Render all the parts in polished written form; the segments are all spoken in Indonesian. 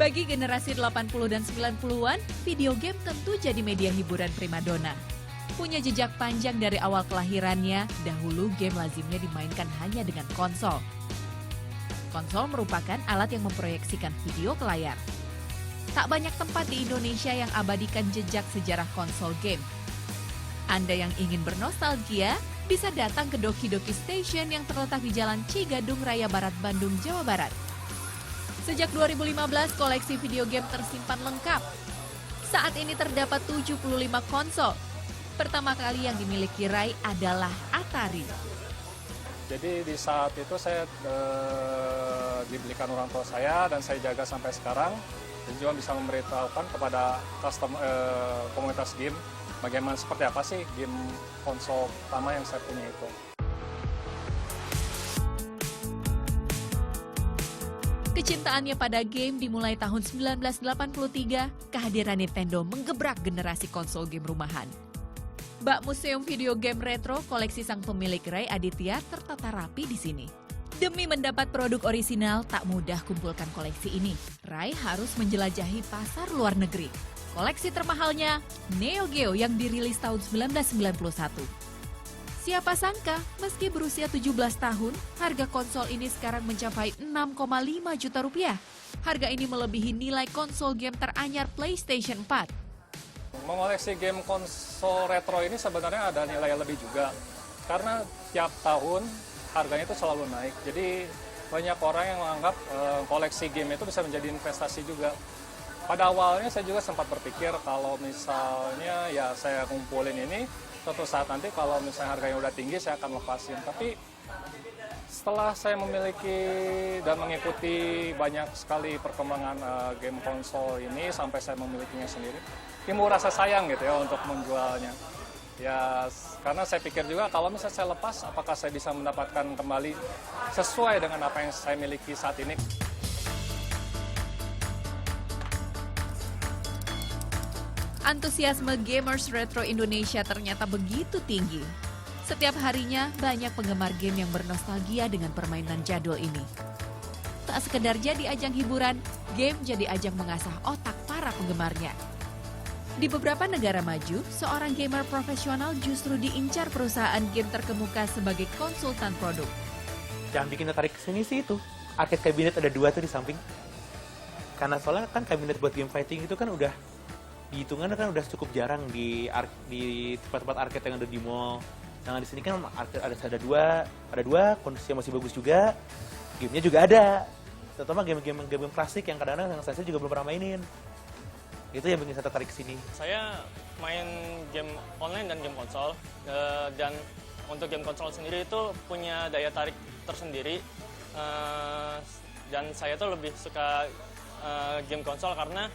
Bagi generasi 80 dan 90-an, video game tentu jadi media hiburan primadona. Punya jejak panjang dari awal kelahirannya, dahulu game lazimnya dimainkan hanya dengan konsol. Konsol merupakan alat yang memproyeksikan video ke layar. Tak banyak tempat di Indonesia yang abadikan jejak sejarah konsol game. Anda yang ingin bernostalgia, bisa datang ke Doki Doki Station yang terletak di Jalan Cigadung Raya Barat, Bandung, Jawa Barat. Sejak 2015, koleksi video game tersimpan lengkap. Saat ini terdapat 75 konsol. Pertama kali yang dimiliki Ray adalah Atari. Jadi di saat itu saya dibelikan orang tua saya dan saya jaga sampai sekarang. Dan juga bisa memberitahukan kepada komunitas game bagaimana seperti apa sih game konsol pertama yang saya punya itu. Kecintaannya pada game dimulai tahun 1983, kehadiran Nintendo menggebrak generasi konsol game rumahan. Bak Museum Video Game Retro, koleksi sang pemilik Ray Aditya tertata rapi di sini. Demi mendapat produk orisinal, tak mudah kumpulkan koleksi ini. Ray harus menjelajahi pasar luar negeri. Koleksi termahalnya, Neo Geo yang dirilis tahun 1991. Siapa sangka, meski berusia 17 tahun, harga konsol ini sekarang mencapai 6,5 juta rupiah. Harga ini melebihi nilai konsol game teranyar PlayStation 4. Mengoleksi game konsol retro ini sebenarnya ada nilai lebih juga. Karena tiap tahun harganya itu selalu naik. Jadi banyak orang yang menganggap koleksi game itu bisa menjadi investasi juga. Pada awalnya saya juga sempat berpikir kalau misalnya ya saya kumpulin ini, suatu saat nanti kalau misalnya harganya udah tinggi saya akan lepasin. Tapi setelah saya memiliki dan mengikuti banyak sekali perkembangan game konsol ini sampai saya memilikinya sendiri, timbul rasa sayang gitu ya untuk menjualnya. Ya karena saya pikir juga kalau misalnya saya lepas, apakah saya bisa mendapatkan kembali sesuai dengan apa yang saya miliki saat ini. Antusiasme gamers retro Indonesia ternyata begitu tinggi. Setiap harinya banyak penggemar game yang bernostalgia dengan permainan jadul ini. Tak sekedar jadi ajang hiburan, game jadi ajang mengasah otak para penggemarnya. Di beberapa negara maju, seorang gamer profesional justru diincar perusahaan game terkemuka sebagai konsultan produk. Yang bikin tertarik ke sini sih itu, arcade cabinet ada 2 tuh di samping. Karena soalnya kan kabinet buat game fighting itu kan udah dihitungan kan udah cukup jarang di tempat-tempat arcade yang ada di mall. Nah di sini kan ada dua, kondisinya masih bagus juga, gamenya juga ada. Terutama game klasik yang kadang-kadang yang saya juga belum pernah mainin. Itu yang bikin saya tertarik ke sini. Saya main game online dan game konsol, dan untuk game konsol sendiri itu punya daya tarik tersendiri. Dan saya tuh lebih suka game konsol karena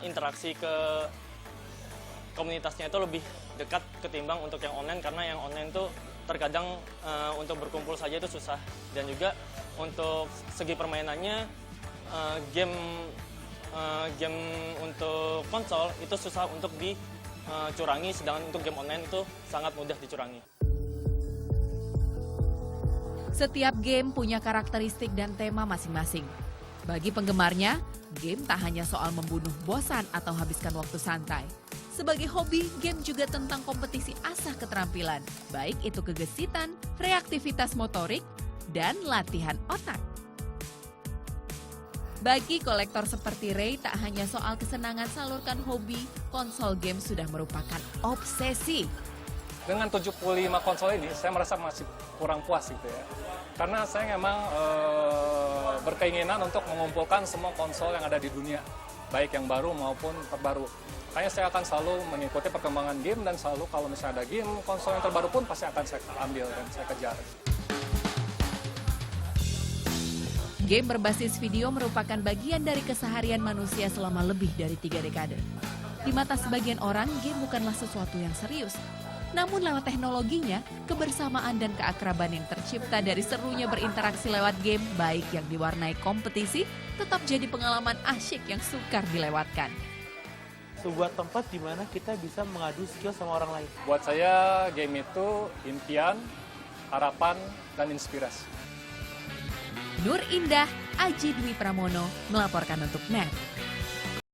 interaksi ke komunitasnya itu lebih dekat ketimbang untuk yang online, karena yang online tuh terkadang untuk berkumpul saja itu susah, dan juga untuk segi permainannya game untuk konsol itu susah untuk dicurangi, sedangkan untuk game online itu sangat mudah dicurangi. Setiap game punya karakteristik dan tema masing-masing. Bagi penggemarnya, game tak hanya soal membunuh bosan atau habiskan waktu santai. Sebagai hobi, game juga tentang kompetisi asah keterampilan, baik itu kegesitan, reaktivitas motorik, dan latihan otak. Bagi kolektor seperti Ray, tak hanya soal kesenangan salurkan hobi, konsol game sudah merupakan obsesi. Dengan 75 konsol ini, saya merasa masih kurang puas gitu ya. Karena saya memang berkeinginan untuk mengumpulkan semua konsol yang ada di dunia, baik yang baru maupun terbaru. Makanya saya akan selalu mengikuti perkembangan game, dan selalu kalau misalnya ada game konsol yang terbaru pun pasti akan saya ambil dan saya kejar. Game berbasis video merupakan bagian dari keseharian manusia selama lebih dari 3 dekade. Di mata sebagian orang, game bukanlah sesuatu yang serius. Namun lewat teknologinya, kebersamaan dan keakraban yang tercipta dari serunya berinteraksi lewat game, baik yang diwarnai kompetisi, tetap jadi pengalaman asyik yang sukar dilewatkan. Sebuah tempat di mana kita bisa mengadu skill sama orang lain. Buat saya, game itu impian, harapan, dan inspirasi. Nur Indah, Aji Dwi Pramono melaporkan untuk NET.